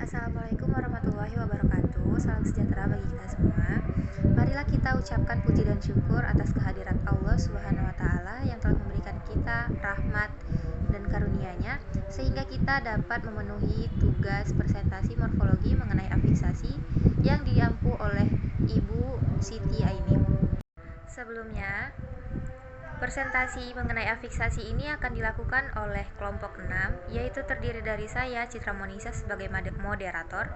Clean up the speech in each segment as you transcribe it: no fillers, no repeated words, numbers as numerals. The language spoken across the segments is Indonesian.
Assalamualaikum warahmatullahi wabarakatuh. Salam sejahtera bagi kita semua. Marilah kita ucapkan puji dan syukur atas kehadirat Allah Subhanahu wa taala yang telah memberikan kita rahmat dan karunia-Nya sehingga kita dapat memenuhi tugas presentasi morfologi mengenai afiksasi yang diampu oleh Ibu Siti Ainim. Sebelumnya, presentasi mengenai afiksasi ini akan dilakukan oleh kelompok 6, yaitu terdiri dari saya, Citra Monisa, sebagai moderator,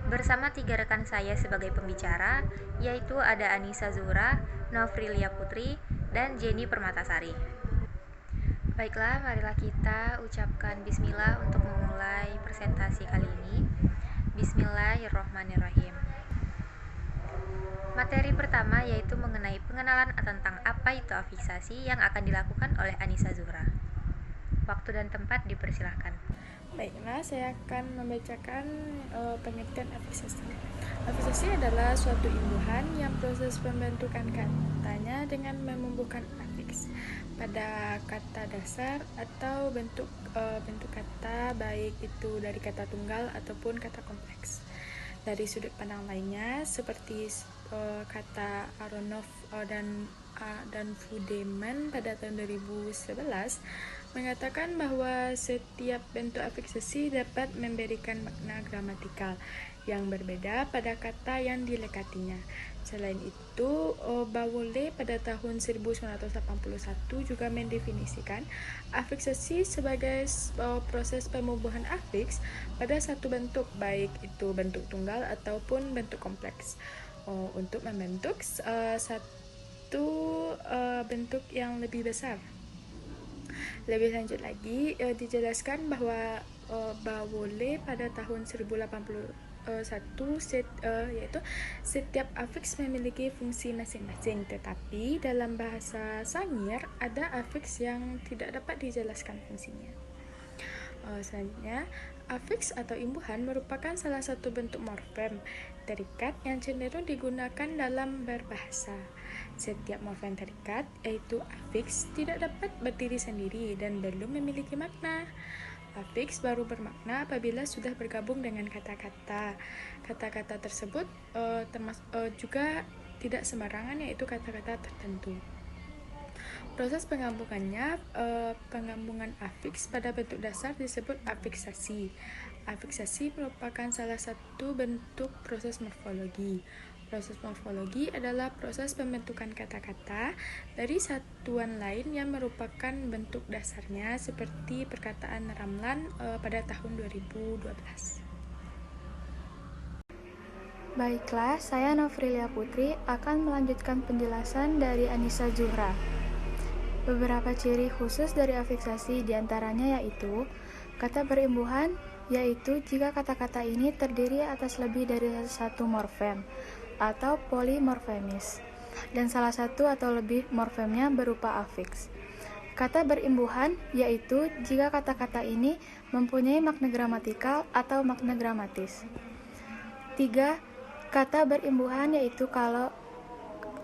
bersama 3 rekan saya sebagai pembicara, yaitu ada Anissa Zuhra, Novrilia Putri, dan Jenny Permatasari. Baiklah, marilah kita ucapkan bismillah untuk memulai presentasi kali ini. Bismillahirrahmanirrahim. Materi pertama yaitu mengenai pengenalan tentang apa itu afiksasi yang akan dilakukan oleh Anissa Zuhra. Waktu dan tempat dipersilahkan. Baiklah, saya akan membacakan pengertian afiksasi. Afiksasi adalah suatu imbuhan yang proses pembentukan katanya dengan menumbuhkan afiks pada kata dasar atau bentuk kata, baik itu dari kata tunggal ataupun kata kompleks. Dari sudut pandang lainnya, seperti kata Aronov dan Fudeman pada tahun 2011 mengatakan bahwa setiap bentuk afiksasi dapat memberikan makna gramatikal yang berbeda pada kata yang dilekatinya. Selain itu, Bawole pada tahun 1981 juga mendefinisikan afiksasi sebagai proses pemubuhan afiks pada satu bentuk, baik itu bentuk tunggal ataupun bentuk kompleks, untuk membentuk satu bentuk yang lebih besar. Lebih lanjut lagi, dijelaskan bahwa Bawole pada tahun 1081 yaitu setiap afiks memiliki fungsi masing-masing, tetapi dalam bahasa Sangir ada afiks yang tidak dapat dijelaskan fungsinya. Selanjutnya, afiks atau imbuhan merupakan salah satu bentuk morfem terikat yang cenderung digunakan dalam berbahasa. Setiap morfem terikat, yaitu afiks, tidak dapat berdiri sendiri dan belum memiliki makna. Afiks baru bermakna apabila sudah bergabung dengan kata-kata. Kata-kata tersebut juga tidak sembarangan, yaitu kata-kata tertentu. Proses penggabungannya, penggabungan afiks pada bentuk dasar disebut afiksasi. Afiksasi merupakan salah satu bentuk proses morfologi. Proses morfologi adalah proses pembentukan kata-kata dari satuan lain yang merupakan bentuk dasarnya, seperti perkataan Ramlan pada tahun 2012. Baiklah, saya Novrilia Putri akan melanjutkan penjelasan dari Anissa Zuhra. Beberapa ciri khusus dari afiksasi diantaranya yaitu kata berimbuhan, yaitu jika kata-kata ini terdiri atas lebih dari satu morfem atau polimorfemis, dan salah satu atau lebih morfemnya berupa afiks. Kata berimbuhan yaitu jika kata-kata ini mempunyai makna gramatikal atau makna gramatis. 3. Kata berimbuhan yaitu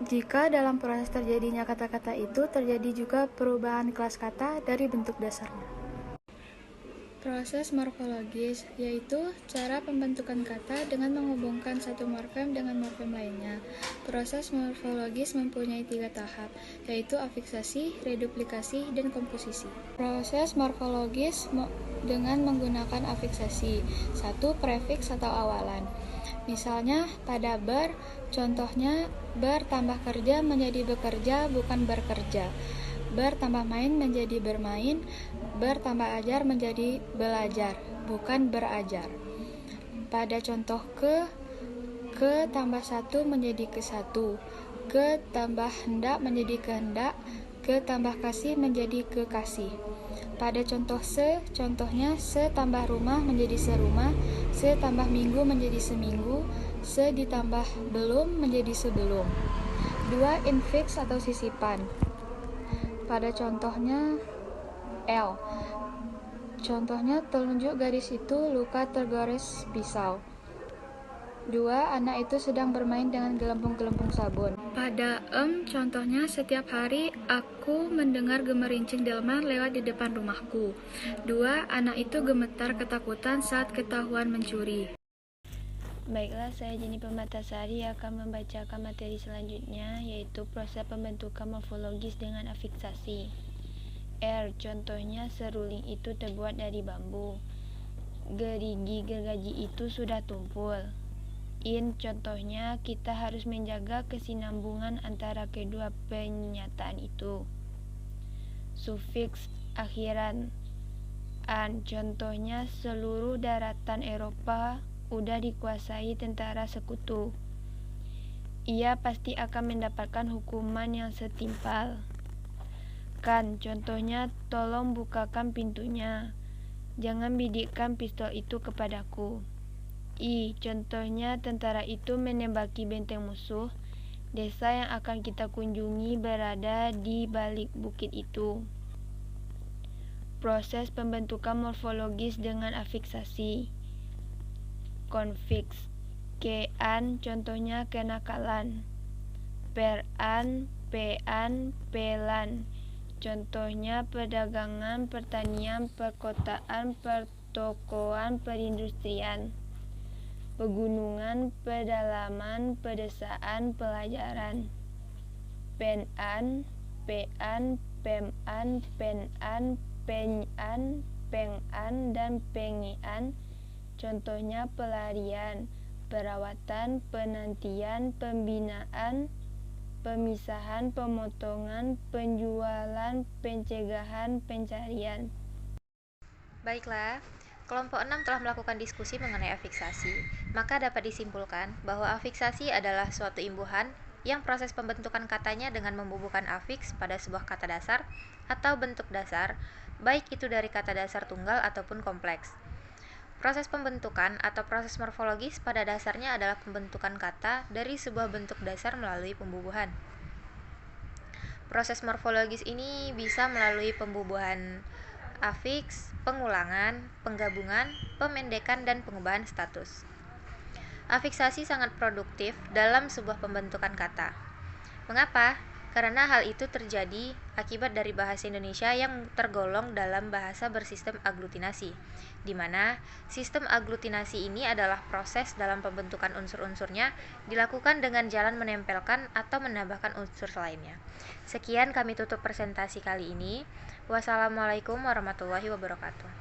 jika dalam proses terjadinya kata-kata itu terjadi juga perubahan kelas kata dari bentuk dasarnya. Proses morfologis yaitu cara pembentukan kata dengan menghubungkan satu morfem dengan morfem lainnya. Proses morfologis mempunyai 3 tahap, yaitu afiksasi, reduplikasi, dan komposisi. Proses morfologis dengan menggunakan afiksasi. 1. Prefiks atau awalan. Misalnya pada ber, contohnya ber tambah kerja menjadi bekerja, bukan berkerja. Ber tambah main menjadi bermain, ber tambah ajar menjadi belajar, bukan berajar. Pada contoh ke tambah satu menjadi ke satu, ke tambah hendak menjadi kehendak, ke tambah kasih menjadi kekasih. Pada contoh contohnya se tambah rumah menjadi serumah, se tambah minggu menjadi seminggu, se ditambah belum menjadi sebelum. 2. Infiks atau sisipan. Pada contohnya L. Contohnya telunjuk garis itu luka tergores pisau. 2. Anak itu sedang bermain dengan gelembung-gelembung sabun. Pada contohnya setiap hari aku mendengar gemerincing delman lewat di depan rumahku. 2. Anak itu gemetar ketakutan saat ketahuan mencuri. Baiklah, saya Jenny Permatasari akan membacakan materi selanjutnya, yaitu proses pembentukan morfologis dengan afiksasi. Contohnya seruling itu terbuat dari bambu. Gergaji itu sudah tumpul. Contohnya kita harus menjaga kesinambungan antara kedua pernyataan itu. Sufiks akhiran. Contohnya seluruh daratan Eropa udah dikuasai tentara sekutu. Ia pasti akan mendapatkan hukuman yang setimpal. Contohnya tolong bukakan pintunya. Jangan bidikkan pistol itu kepadaku. Contohnya tentara itu menembaki benteng musuh. Desa yang akan kita kunjungi berada di balik bukit itu. Proses pembentukan morfologis dengan afiksasi. Konfiks. Contohnya kenakalan. Peran, pelan. Contohnya perdagangan, pertanian, perkotaan, pertokoan, perindustrian. Pegunungan, pedalaman, pedesaan, pelajaran. Penan, peman, penyan, pengan, dan pengian. Contohnya pelarian, perawatan, penantian, pembinaan, pemisahan, pemotongan, penjualan, pencegahan, pencarian. Baiklah, kelompok 6 telah melakukan diskusi mengenai afiksasi. Maka dapat disimpulkan bahwa afiksasi adalah suatu imbuhan yang proses pembentukan katanya dengan membubuhkan afiks pada sebuah kata dasar atau bentuk dasar, baik itu dari kata dasar tunggal ataupun kompleks. Proses pembentukan atau proses morfologis pada dasarnya adalah pembentukan kata dari sebuah bentuk dasar melalui pembubuhan. Proses morfologis ini bisa melalui pembubuhan afiks, pengulangan, penggabungan, pemendekan, dan pengubahan status. Afiksasi sangat produktif dalam sebuah pembentukan kata. Mengapa? Karena hal itu terjadi akibat dari bahasa Indonesia yang tergolong dalam bahasa bersistem aglutinasi, di mana sistem aglutinasi ini adalah proses dalam pembentukan unsur-unsurnya dilakukan dengan jalan menempelkan atau menambahkan unsur lainnya. Sekian kami tutup presentasi kali ini. Wassalamualaikum warahmatullahi wabarakatuh.